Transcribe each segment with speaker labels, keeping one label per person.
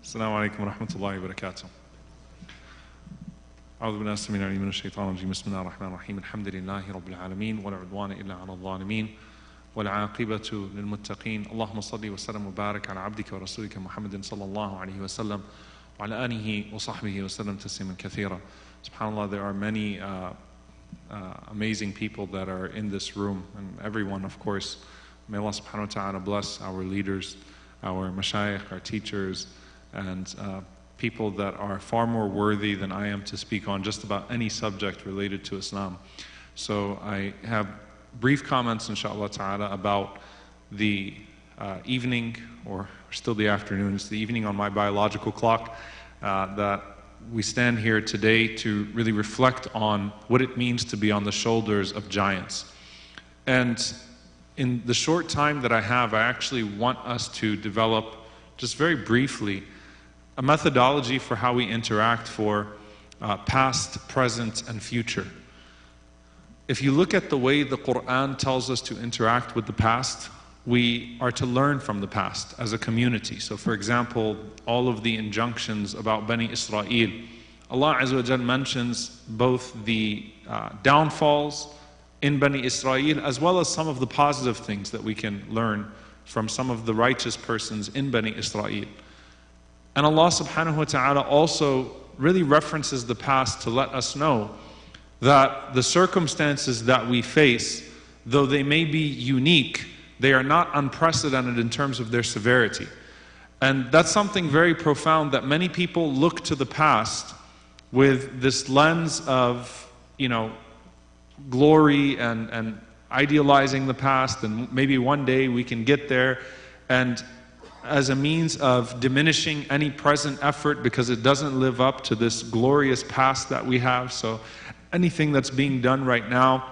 Speaker 1: السلام عليكم ورحمة الله وبركاته. أعوذ بالله السميع العليم من الشيطان الرجيم. بسم الله الرحمن الرحيم. الحمد لله رب العالمين ولا عدوان إلا على الظالمين والعاقبة للمتقين. اللهم صل وسلم وبارك على عبدك ورسولك محمد صلى الله عليه وسلم وعلى آله وصحبه وسلم تسليما كثيرا. SubhanAllah, there are many amazing people that are in this room, and everyone, of course. May Allah subhanahu wa ta'ala bless our leaders, our mashayikh, our teachers, and people that are far more worthy than I am to speak on just about any subject related to Islam. So I have brief comments, inshallah ta'ala, about the evening, or still the afternoon. It's the evening on my biological clock, that we stand here today to really reflect on what it means to be on the shoulders of giants. And in the short time that I have, I actually want us to develop, just very briefly, a methodology for how we interact for past, present, and future. If you look at the way the Quran tells us to interact with the past, we are to learn from the past as a community. So for example, all of the injunctions about Bani Israel, Allah Azza wa Jal mentions both the downfalls in Bani Israel as well as some of the positive things that we can learn from some of the righteous persons in Bani Israel. And Allah subhanahu wa ta'ala also really references the past to let us know that the circumstances that we face, though they may be unique, they are not unprecedented in terms of their severity. And that's something very profound, that many people look to the past with this lens of, glory and idealizing the past, and maybe one day we can get there, and as a means of diminishing any present effort because it doesn't live up to this glorious past that we have. So anything that's being done right now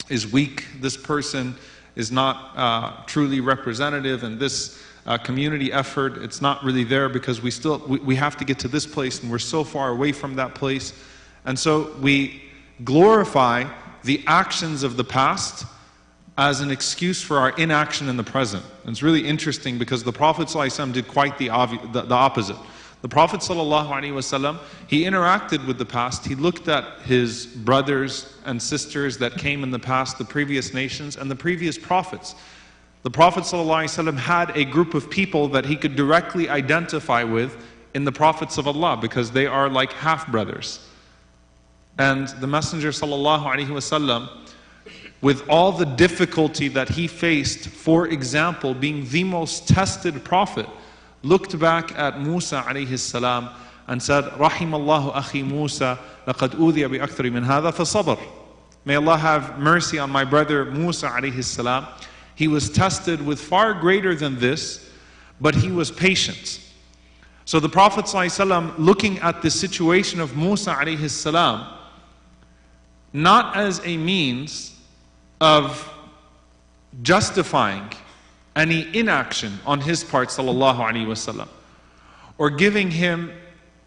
Speaker 1: is weak. This person is not truly representative, and this community effort, it's not really there because we have to get to this place, and we're so far away from that place. And so we glorify the actions of the past as an excuse for our inaction in the present. And it's really interesting because the Prophet ﷺ did quite the opposite. The Prophet ﷺ, he interacted with the past. He looked at his brothers and sisters that came in the past, the previous nations and the previous prophets. The Prophet ﷺ had a group of people that he could directly identify with in the prophets of Allah, because they are like half-brothers. And the Messenger ﷺ, with all the difficulty that he faced, for example, being the most tested prophet, looked back at Musa alayhi salam and said, "Rahim Allahu akhi Musa, laqad udhiya bi akthari min hadha fasabar." May Allah have mercy on my brother Musa alayhi salam. He was tested with far greater than this, but he was patient. So the Prophet ﷺ, looking at the situation of Musa alayhi salam, not as a means of justifying any inaction on his part, sallallahu alaihi wasallam, or giving him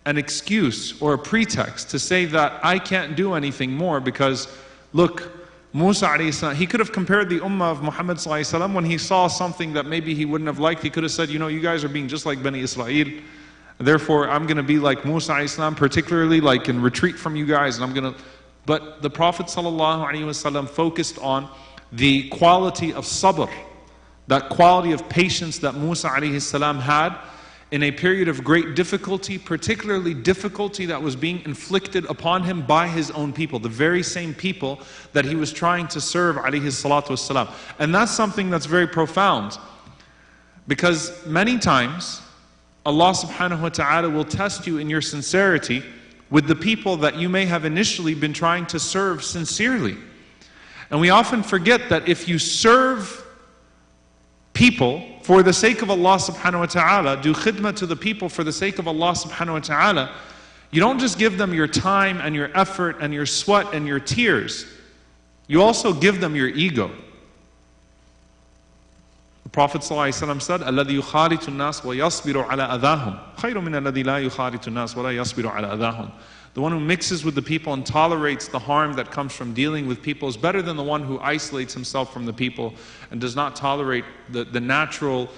Speaker 1: an excuse or a pretext to say that I can't do anything more because, look, Musa alayhi salam, he could have compared the ummah of Muhammad sallallahu alaihi wasallam when he saw something that maybe he wouldn't have liked. He could have said, you guys are being just like Bani Israel, therefore I'm going to be like Musa alayhi salam, particularly like in retreat from you guys, and I'm going to. But the Prophet ﷺ focused on the quality of sabr, that quality of patience that Musa ﷺ had in a period of great difficulty, particularly difficulty that was being inflicted upon him by his own people, the very same people that he was trying to serve ﷺ. And that's something that's very profound, because many times Allah subhanahu wa ta'ala will test you in your sincerity with the people that you may have initially been trying to serve sincerely. And we often forget that if you serve people for the sake of Allah subhanahu wa ta'ala, do khidmah to the people for the sake of Allah subhanahu wa ta'ala, you don't just give them your time and your effort and your sweat and your tears, you also give them your ego. The Prophet ﷺ said, الَّذِي يُخَالِطُ النَّاسِ وَيَصْبِرُ عَلَىٰ أَذَاهُمْ خَيْرٌ مِنَ الَّذِي لَا يُخَالِطُ النَّاسِ وَلَا يَصْبِرُ عَلَىٰ أَذَاهُمْ. The one who mixes with the people and tolerates the harm that comes from dealing with people is better than the one who isolates himself from the people and does not tolerate the natural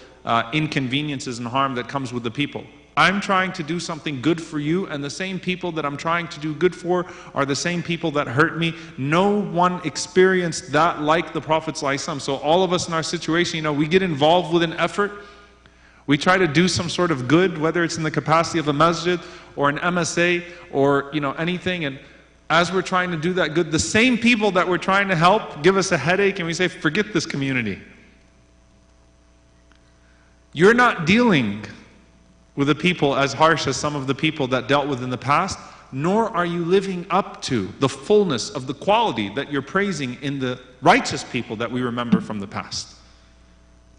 Speaker 1: inconveniences and harm that comes with the people. I'm trying to do something good for you, and the same people that I'm trying to do good for are the same people that hurt me. No one experienced that like the Prophet ﷺ. So all of us in our situation, we get involved with an effort. We try to do some sort of good, whether it's in the capacity of a masjid or an MSA or anything. And as we're trying to do that good, the same people that we're trying to help give us a headache, and we say, forget this community. You're not dealing with the people as harsh as some of the people that dealt with in the past, nor are you living up to the fullness of the quality that you're praising in the righteous people that we remember from the past.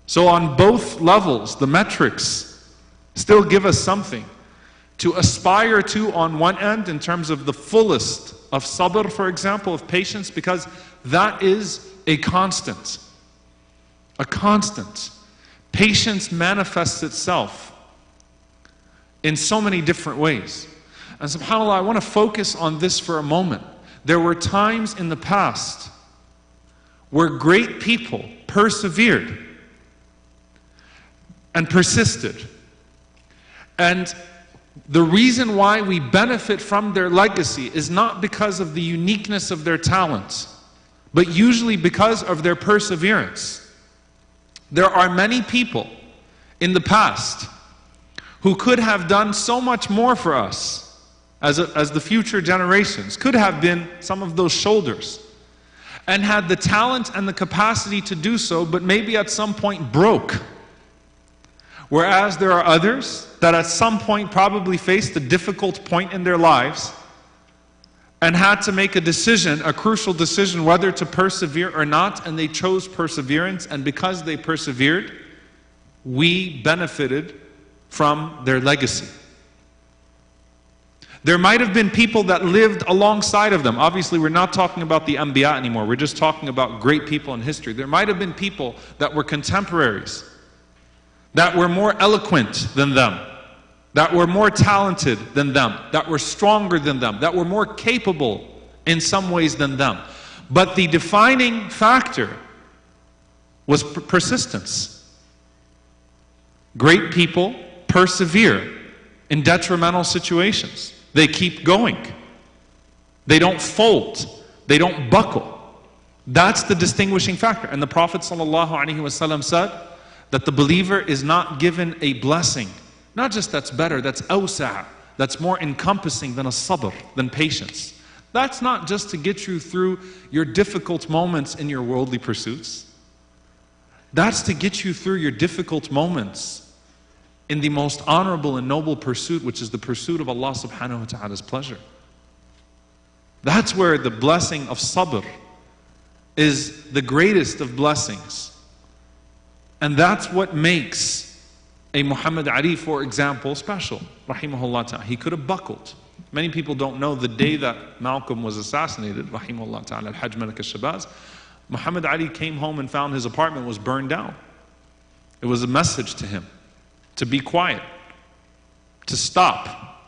Speaker 1: So on both levels, the metrics still give us something to aspire to on one end in terms of the fullest of sabr, for example, of patience, because that is a constant. A constant. Patience manifests itself in so many different ways. And subhanAllah, I want to focus on this for a moment. There were times in the past where great people persevered and persisted. And the reason why we benefit from their legacy is not because of the uniqueness of their talents, but usually because of their perseverance. There are many people in the past who could have done so much more for us as the future generations, could have been some of those shoulders, and had the talent and the capacity to do so, but maybe at some point broke. Whereas there are others that at some point probably faced a difficult point in their lives and had to make a decision, a crucial decision, whether to persevere or not, and they chose perseverance, and because they persevered, we benefited from their legacy. There might have been people that lived alongside of them. Obviously, we're not talking about the Anbiya anymore. We're just talking about great people in history. There might have been people that were contemporaries, that were more eloquent than them, that were more talented than them, that were stronger than them, that were more capable in some ways than them. But the defining factor was persistence. Great people persevere in detrimental situations. They keep going. They don't fold. They don't buckle. That's the distinguishing factor. And the Prophet ﷺ said that the believer is not given a blessing, not just that's better, that's awsa', that's more encompassing than a sabr, than patience. That's not just to get you through your difficult moments in your worldly pursuits. That's to get you through your difficult moments in the most honorable and noble pursuit, which is the pursuit of Allah subhanahu wa ta'ala's pleasure. That's where the blessing of sabr is the greatest of blessings. And that's what makes a Muhammad Ali, for example, special, rahimahullah ta'ala. He could have buckled. Many people don't know the day that Malcolm was assassinated, rahimahullah ta'ala, al-Hajj Malik al-Shabazz. Muhammad Ali came home and found his apartment was burned down. It was a message to him to be quiet, to stop.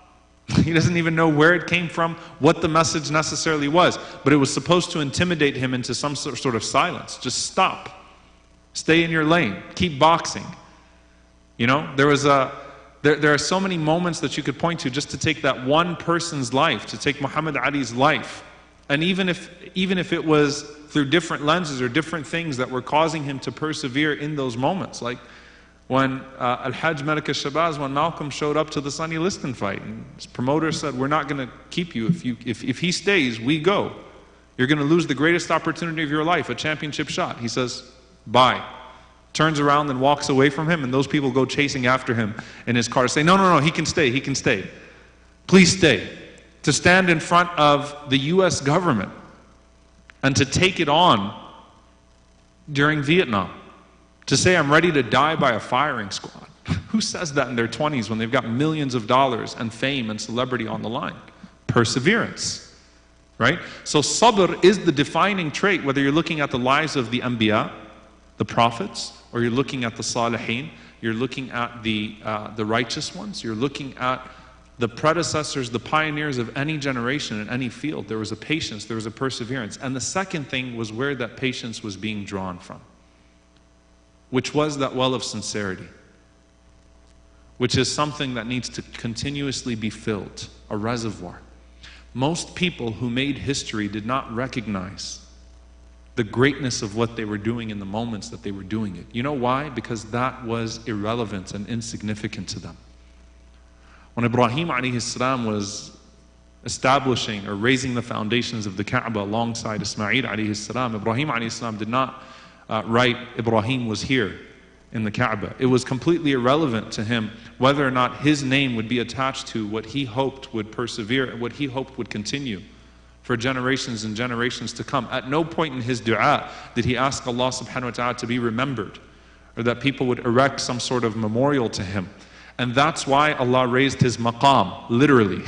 Speaker 1: He doesn't even know where it came from, what the message necessarily was, but it was supposed to intimidate him into some sort of silence. Just stop. Stay in your lane. Keep boxing. There are so many moments that you could point to just to take that one person's life, to take Muhammad Ali's life. And even if it was through different lenses or different things that were causing him to persevere in those moments, like when Al-Hajj Malik al-Shabazz, when Malcolm showed up to the Sonny Liston fight, and his promoter said, we're not going to keep you. If he stays, we go. You're going to lose the greatest opportunity of your life, a championship shot. He says, bye. Turns around and walks away from him, and those people go chasing after him in his car, say, no, he can stay, he can stay. Please stay. To stand in front of the US government and to take it on during Vietnam. To say, I'm ready to die by a firing squad. Who says that in their 20s when they've got millions of dollars and fame and celebrity on the line? Perseverance, right? So sabr is the defining trait, whether you're looking at the lives of the Anbiya, the prophets, or you're looking at the Salihin, you're looking at the righteous ones, you're looking at the predecessors, the pioneers of any generation in any field. There was a patience, there was a perseverance. And the second thing was where that patience was being drawn from, which was that well of sincerity. which is something that needs to continuously be filled, a reservoir. Most people who made history did not recognize the greatness of what they were doing in the moments that they were doing it. You know why? Because that was irrelevant and insignificant to them. When Ibrahim alayhi salam was establishing or raising the foundations of the Kaaba alongside Ismail alayhi salam, Ibrahim alayhi salam did not write Ibrahim was here in the Kaaba. It was completely irrelevant to him whether or not his name would be attached to what he hoped would persevere, what he hoped would continue for generations and generations to come. At no point in his dua did he ask Allah subhanahu wa ta'ala to be remembered, or that people would erect some sort of memorial to him. And that's why Allah raised his maqam, literally.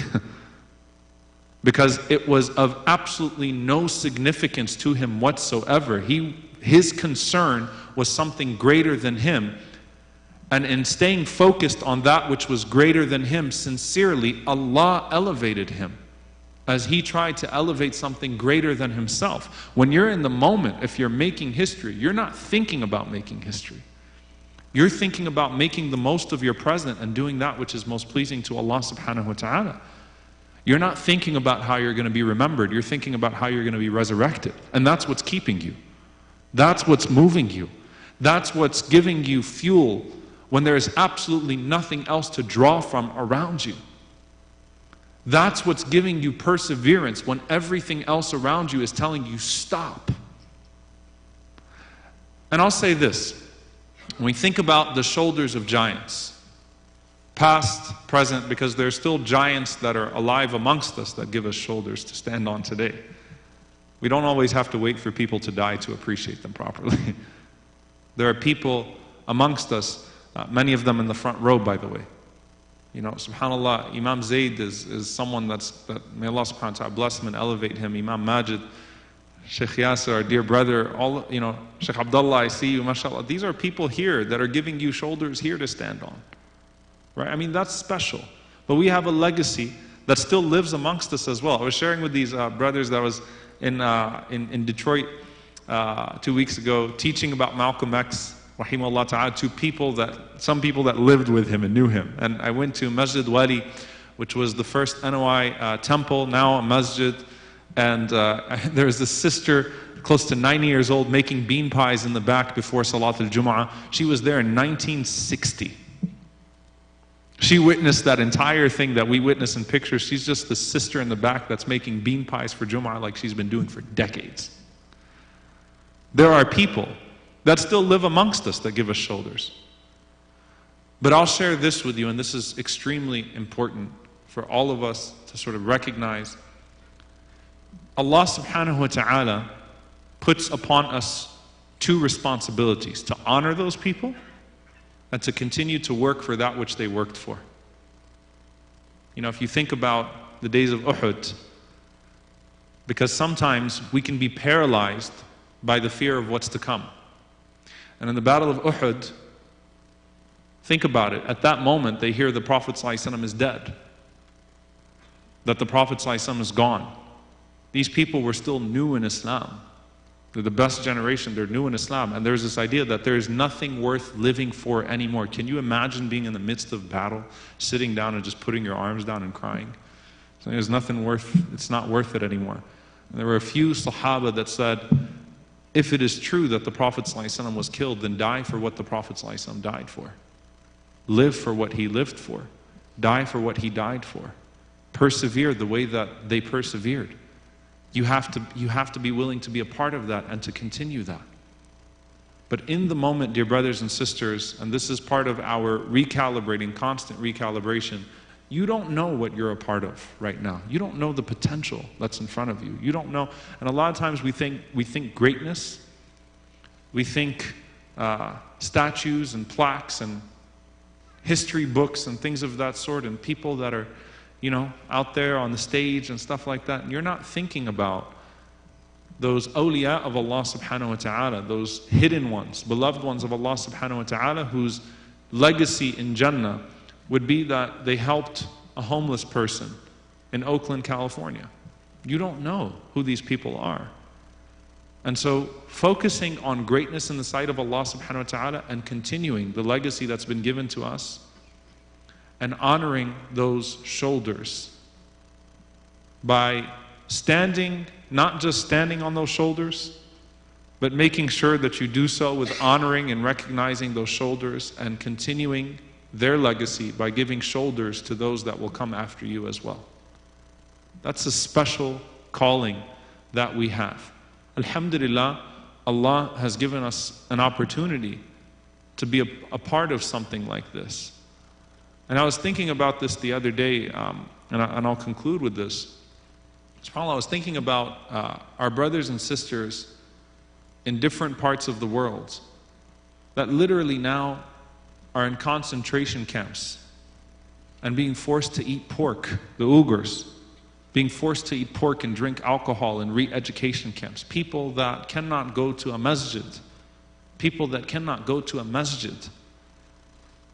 Speaker 1: Because it was of absolutely no significance to him whatsoever. His concern was something greater than him. And in staying focused on that which was greater than him, sincerely, Allah elevated him as he tried to elevate something greater than himself. When you're in the moment, if you're making history, you're not thinking about making history. You're thinking about making the most of your present and doing that which is most pleasing to Allah subhanahu wa ta'ala. You're not thinking about how you're going to be remembered. You're thinking about how you're going to be resurrected. And that's what's keeping you. That's what's moving you. That's what's giving you fuel when there is absolutely nothing else to draw from around you. That's what's giving you perseverance when everything else around you is telling you stop. And I'll say this. When we think about the shoulders of giants, past, present, because there's still giants that are alive amongst us that give us shoulders to stand on today. We don't always have to wait for people to die to appreciate them properly. There are people amongst us, many of them in the front row, by the way. You know, subhanAllah, Imam Zayd is someone that may Allah subhanahu wa ta'ala bless him and elevate him. Imam Majid, Sheikh Yasser, our dear brother, all, you know, Sheikh Abdullah, I see you, mashallah. These are people here that are giving you shoulders here to stand on. Right? I mean, that's special. But we have a legacy that still lives amongst us as well. I was sharing with these brothers that was in Detroit 2 weeks ago, teaching about Malcolm X, rahimahullah ta'ala, to some people that lived with him and knew him. And I went to Masjid Wali, which was the first NOI temple, now a masjid. And there was this sister, close to 90 years old, making bean pies in the back before Salat al-Jum'ah. She was there in 1960. She witnessed that entire thing that we witness in pictures. She's just the sister in the back that's making bean pies for Jum'ah like she's been doing for decades. There are people that still live amongst us that give us shoulders. But I'll share this with you, and this is extremely important for all of us to sort of recognize. Allah subhanahu wa ta'ala puts upon us two responsibilities: to honor those people and to continue to work for that which they worked for. You know, if you think about the days of Uhud, because sometimes we can be paralyzed by the fear of what's to come. And in the Battle of Uhud, think about it. At that moment, they hear the Prophet ﷺ is dead, that the Prophet ﷺ is gone. These people were still new in Islam. They're the best generation, they're new in Islam. And there's this idea that there is nothing worth living for anymore. Can you imagine being in the midst of battle, sitting down and just putting your arms down and crying? So there's nothing it's not worth it anymore. And there were a few Sahaba that said, if it is true that the Prophet ﷺ was killed, then die for what the Prophet ﷺ died for. Live for what he lived for. Die for what he died for. Persevere the way that they persevered. You have to be willing to be a part of that and to continue that. But in the moment, dear brothers and sisters, and this is part of our recalibrating, constant recalibration, you don't know what you're a part of right now. You don't know the potential that's in front of you. You don't know. And a lot of times we think greatness, we think statues and plaques and history books and things of that sort, and people that are, you know, out there on the stage and stuff like that. And you're not thinking about those awliya of Allah subhanahu wa ta'ala, those hidden ones, beloved ones of Allah subhanahu wa ta'ala, whose legacy in Jannah would be that they helped a homeless person in Oakland, California. You don't know who these people are. And so focusing on greatness in the sight of Allah subhanahu wa ta'ala and continuing the legacy that's been given to us and honoring those shoulders by standing, not just standing on those shoulders, but making sure that you do so with honoring and recognizing those shoulders and continuing their legacy by giving shoulders to those that will come after you as well. That's a special calling that we have. Alhamdulillah, Allah has given us an opportunity to be a part of something like this. And I was thinking about this the other day, and I'll conclude with this. SubhanAllah, I was thinking about our brothers and sisters in different parts of the world that literally now are in concentration camps and being forced to eat pork, the Uyghurs, being forced to eat pork and drink alcohol in re-education camps. People that cannot go to a masjid. People that cannot go to a masjid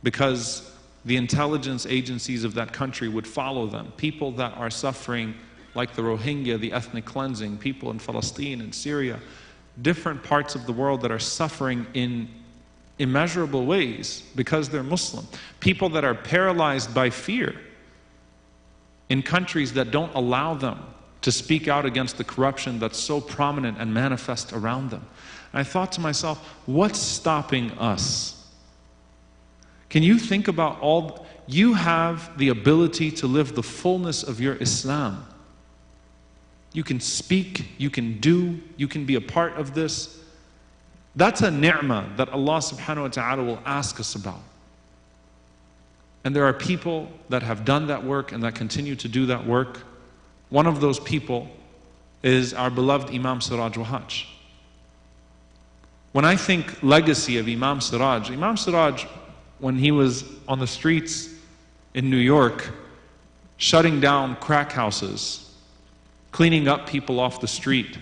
Speaker 1: because the intelligence agencies of that country would follow them. People that are suffering like the Rohingya, the ethnic cleansing, people in Palestine and Syria, different parts of the world that are suffering in immeasurable ways because they're Muslim. People that are paralyzed by fear in countries that don't allow them to speak out against the corruption that's so prominent and manifest around them. And I thought to myself, what's stopping us? Can you think about all, you have the ability to live the fullness of your Islam. You can speak, you can do, you can be a part of this. That's a ni'mah that Allah subhanahu wa ta'ala will ask us about. And there are people that have done that work and that continue to do that work. One of those people is our beloved Imam Siraj Wahaj. When I think legacy of Imam Siraj, when he was on the streets in New York, shutting down crack houses, cleaning up people off the street,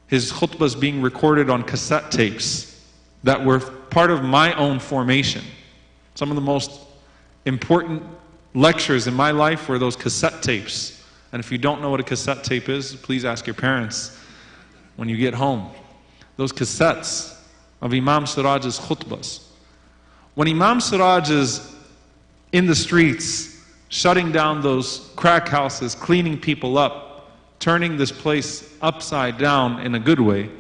Speaker 1: his khutbahs being recorded on cassette tapes that were part of my own formation. Some of the most important lectures in my life were those cassette tapes. And if you don't know what a cassette tape is, please ask your parents when you get home. Those cassettes of Imam Siraj's khutbahs. When Imam Siraj is in the streets, shutting down those crack houses, cleaning people up, turning this place upside down in a good way,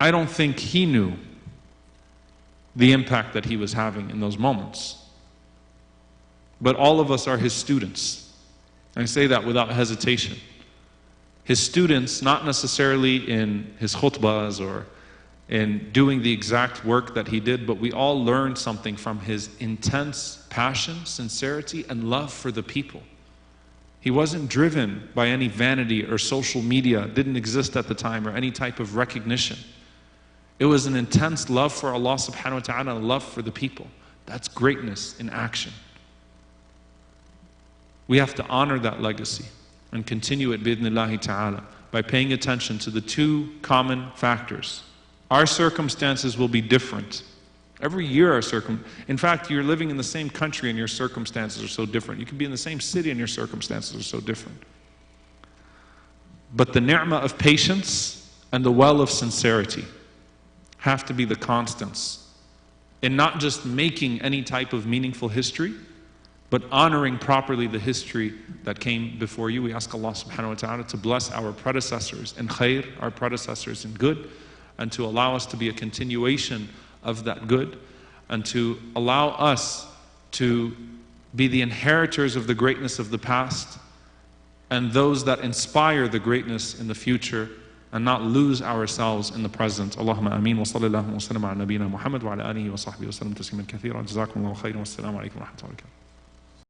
Speaker 1: I don't think he knew the impact that he was having in those moments. But all of us are his students. I say that without hesitation. His students, not necessarily in his khutbahs or in doing the exact work that he did, but we all learned something from his intense passion, sincerity, and love for the people. He wasn't driven by any vanity or social media, didn't exist at the time, or any type of recognition. It was an intense love for Allah subhanahu wa ta'ala and love for the people. That's greatness in action. We have to honor that legacy and continue it bi'idhnillahi ta'ala by paying attention to the two common factors. Our circumstances will be different. Every year in fact, you're living in the same country and your circumstances are so different. You can be in the same city and your circumstances are so different. But the ni'mah of patience and the well of sincerity have to be the constants in not just making any type of meaningful history, but honoring properly the history that came before you. We ask Allah subhanahu wa ta'ala to bless our predecessors in khair, our predecessors in good, and to allow us to be a continuation of that good, and to allow us to be the inheritors of the greatness of the past and those that inspire the greatness in the future, and not lose ourselves in the present. Allahumma ameen wa sallallahu wa sallam ala nabiyyina Muhammad wa ala alihi wa sahbihi wa sallam tasliman kathira. Jazakumullahu khairan wa assalamu alaikum wa rahmatullahi wa barakatuh.